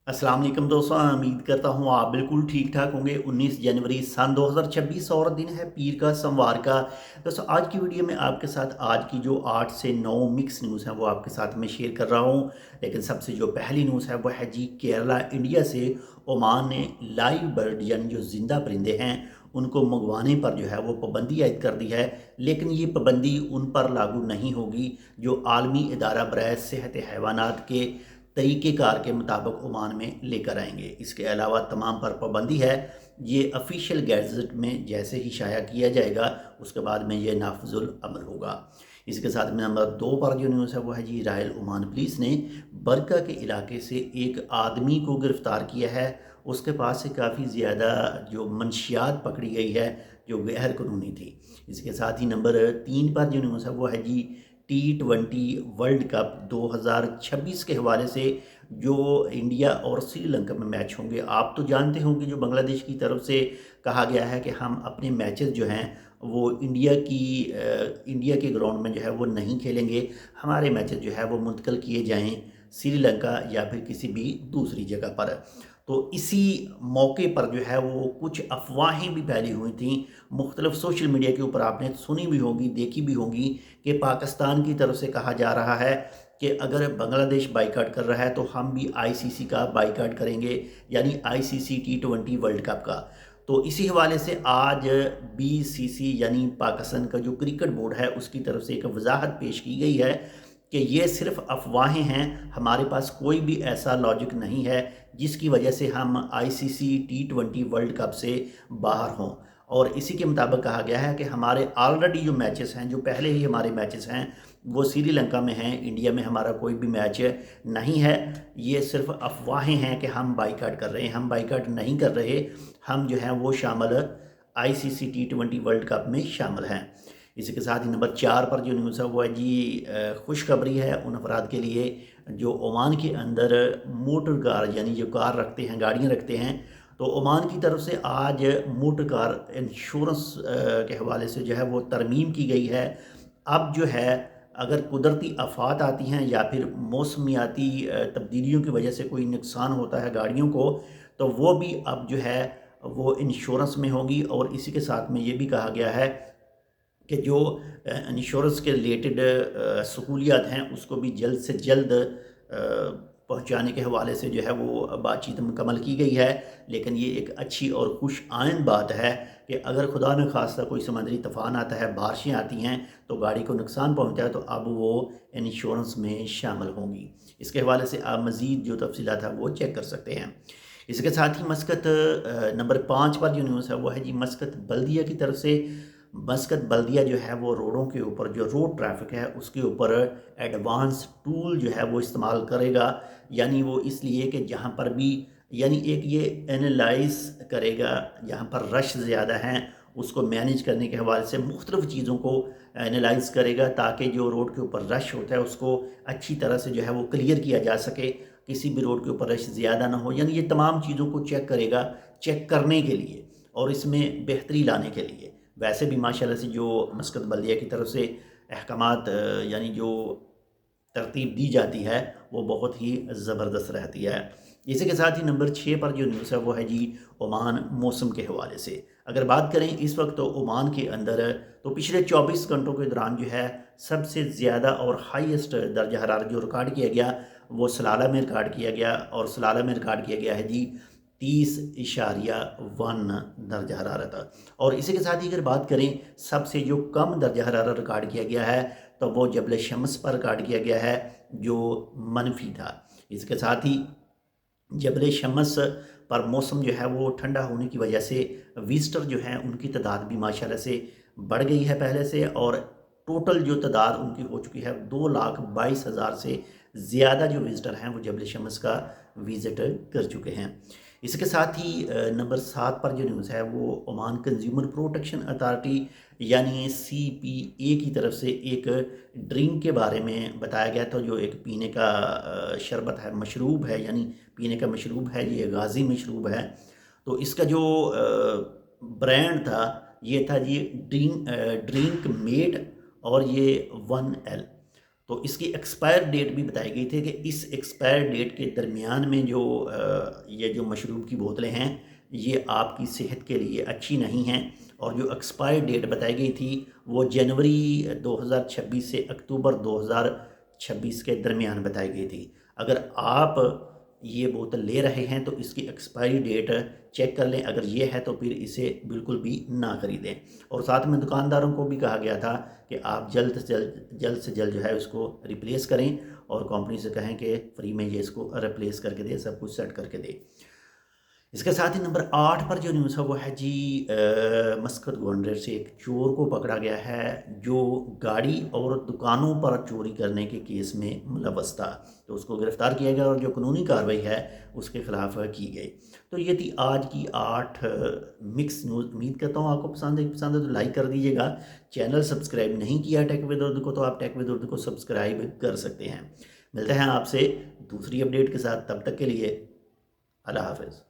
अस्सलाम वालेकुम दोस्तों, उम्मीद करता हूँ आप बिल्कुल ठीक ठाक होंगे। 19 जनवरी सन 2026 और दिन है पीर का सोमवार का। दोस्तों आज की वीडियो में आपके साथ आज की जो 8 से 9 मिक्स न्यूज़ हैं वो आपके साथ में शेयर कर रहा हूँ। लेकिन सबसे जो पहली न्यूज़ है वो है जी केरला इंडिया से ओमान ने लाइव बर्ड यानी जो ज़िंदा परिंदे हैं उनको मंगवाने पर जो है वो पाबंदी आयद कर दी है। लेकिन ये पाबंदी उन पर लागू नहीं होगी जो आलमी इदारा बराए सेहत हैवानात के तरीक़ेकार के मुताबिक ओमान में लेकर आएंगे। इसके अलावा तमाम पर पाबंदी है। ये ऑफिशियल गैजेट में जैसे ही शाया किया जाएगा उसके बाद में ये नाफजुल अमल होगा। इसके साथ में नंबर 2 पर जो न्यूज़ है वो है जी रायल ओमान पुलिस ने बरका के इलाके से एक आदमी को गिरफ़्तार किया है। उसके पास से काफ़ी ज़्यादा जो मंशियात पकड़ी गई है जो गैर कानूनी थी। इसके साथ ही नंबर 3 पर जो न्यूज़ है वो है जी T20 वर्ल्ड कप 2026 के हवाले से जो इंडिया और श्रीलंका में मैच होंगे। आप तो जानते होंगे जो बांग्लादेश की तरफ से कहा गया है कि हम अपने मैचेस जो हैं वो इंडिया के ग्राउंड में जो है वो नहीं खेलेंगे, हमारे मैचेस जो है वो मुंतकिल किए जाएं श्रीलंका या फिर किसी भी दूसरी जगह पर। तो इसी मौके पर जो है वो कुछ अफवाहें भी फैली हुई थी मुख्तलिफ सोशल मीडिया के ऊपर, आपने सुनी भी होगी देखी भी होंगी कि पाकिस्तान की तरफ से कहा जा रहा है कि अगर बांग्लादेश बाइकाट कर रहा है तो हम भी आईसीसी का बाइकाट करेंगे, यानी आईसीसी T20 वर्ल्ड कप का। तो इसी हवाले से आज बीसीसी यानी पाकिस्तान का जो क्रिकेट बोर्ड है उसकी तरफ से एक वजाहत पेश की गई है कि ये सिर्फ अफवाहें हैं, हमारे पास कोई भी ऐसा लॉजिक नहीं है जिसकी वजह से हम आईसीसी T20 वर्ल्ड कप से बाहर हों। और इसी के मुताबिक कहा गया है कि हमारे ऑलरेडी जो मैचेस हैं, जो पहले ही हमारे मैचेस हैं वो श्रीलंका में हैं, इंडिया में हमारा कोई भी मैच नहीं है। ये सिर्फ अफवाहें हैं कि हम बाइकाट कर रहे हैं, हम बाइकाट नहीं कर रहे, हम जो हैं वो शामिल आईसीसी T20 वर्ल्ड कप में शामिल हैं। इसी के साथ ही नंबर 4 पर जो न्यूज़ है वो है जी खुशखबरी है उन अफराद के लिए जो ओमान के अंदर मोटर कार यानी जो कार रखते हैं, गाड़ियाँ रखते हैं। तो ओमान की तरफ से आज मोटर कार इंश्योरेंस के हवाले से जो है वो तरमीम की गई है। अब जो है अगर कुदरती आफात आती हैं या फिर मौसमियाती तब्दीलियों की वजह से कोई नुकसान होता है गाड़ियों को, तो वो भी अब जो है वो इंश्योरेंस में होगी। और इसी के साथ में ये भी कहा गया है कि जो इंश्योरेंस के रिलेटेड सहूलियात हैं उसको भी जल्द से जल्द पहुंचाने के हवाले से जो है वो बातचीत मुकम्मल की गई है। लेकिन ये एक अच्छी और खुश आइंद बात है कि अगर खुदा न खास्ता कोई समंदरी तूफ़ान आता है, बारिशें आती हैं तो गाड़ी को नुकसान पहुंचा है तो अब वो इंश्योरेंस में शामिल होंगी। इसके हवाले से आप मज़ीद जो तफसीलात है वो चेक कर सकते हैं। इसके साथ ही मस्कत नंबर 5 पर जो न्यूज़ है वो है जी मस्कत बल्दिया की तरफ से। मस्कत बल्दिया जो है वो रोडों के ऊपर जो रोड ट्रैफिक है उसके ऊपर एडवांस टूल जो है वो इस्तेमाल करेगा। यानी वो इसलिए कि जहाँ पर भी यानी एक ये एनालाइज करेगा जहाँ पर रश ज़्यादा हैं उसको मैनेज करने के हवाले से मुख्तलिफ़ चीज़ों को एनालाइज करेगा ताकि जो रोड के ऊपर रश होता है उसको अच्छी तरह से जो है वो क्लियर किया जा सके, किसी भी रोड के ऊपर रश ज़्यादा ना हो। यानी ये तमाम चीज़ों को चेक करेगा, चेक करने के लिए और इसमें बेहतरी लाने के लिए। वैसे भी माशाल्लाह से जो मस्कत बल्दिया की तरफ से अहकामात यानी जो तरतीब दी जाती है वो बहुत ही ज़बरदस्त रहती है। इसी के साथ ही नंबर 6 पर जो न्यूज़ है वो है जी ओमान मौसम के हवाले से। अगर बात करें इस वक्त तो ओमान के अंदर तो पिछले 24 घंटों के दौरान जो है सबसे ज़्यादा और हाईएस्ट दर्जा हरारत जो रिकॉर्ड किया गया वो सलाला में रिकॉर्ड किया गया और सलाला में रिकॉर्ड किया गया है जी 30.1 दर्जा हरारत। और इसी के साथ ही अगर बात करें सबसे जो कम दर्जा हरारत रिकॉर्ड किया गया है तो वो जबल शम्स पर रिकॉर्ड किया गया है जो मनफी था। इसके साथ ही जबल शम्स पर मौसम जो है वो ठंडा होने की वजह से विजिटर जो हैं उनकी तादाद भी माशाल्लाह से बढ़ गई है पहले से, और टोटल जो तादाद उनकी हो चुकी है 2,22,000 से ज़्यादा जो विजिटर हैं वो जबल शम्स का विज़िट कर चुके हैं। इसके साथ ही नंबर 7 पर जो न्यूज़ है वो ओमान कंज्यूमर प्रोटेक्शन अथॉरिटी यानी CPA की तरफ से एक ड्रिंक के बारे में बताया गया था। जो एक पीने का शरबत है, मशरूब है, यानी पीने का मशरूब है, ये गाज़ी मशरूब है। तो इसका जो ब्रांड था ये था जी ड्रिंक मेड और ये 1L। تو اس کی ایکسپائر ڈیٹ بھی بتائی گئی تھی کہ اس ایکسپائر ڈیٹ کے درمیان میں یہ جو مشروب کی بوتلیں ہیں یہ آپ کی صحت کے لیے اچھی نہیں ہیں، اور جو ایکسپائر ڈیٹ بتائی گئی تھی وہ جنوری 2026 سے اکتوبر 2026 کے درمیان بتائی گئی تھی۔ اگر آپ یہ بوتل لے رہے ہیں تو اس کی ایکسپائری ڈیٹ چیک کر لیں، اگر یہ ہے تو پھر اسے بالکل بھی نہ خریدیں۔ اور ساتھ میں دکانداروں کو بھی کہا گیا تھا کہ آپ جلد سے جلد جو ہے اس کو ریپلیس کریں، اور کمپنی سے کہیں کہ فری میں یہ اس کو ریپلیس کر کے دے، سب کچھ سیٹ کر کے دے۔ اس کے ساتھ ہی نمبر 8 پر جو نیوز ہے وہ ہے جی مسکت گونڈر سے ایک چور کو پکڑا گیا ہے جو گاڑی اور دکانوں پر چوری کرنے کے کیس میں ملوث تھا، تو اس کو گرفتار کیا گیا اور جو قانونی کارروائی ہے اس کے خلاف کی گئی۔ تو یہ تھی آج کی 8 مکس نیوز۔ امید کرتا ہوں آپ کو پسند ہے تو لائک کر دیجیے گا۔ چینل سبسکرائب نہیں کیا ٹیک ود اردو کو تو آپ ٹیک ود اردو کو سبسکرائب کر سکتے ہیں۔ ملتے ہیں آپ سے دوسری اپڈیٹ کے ساتھ، تب تک کے لیے اللہ حافظ۔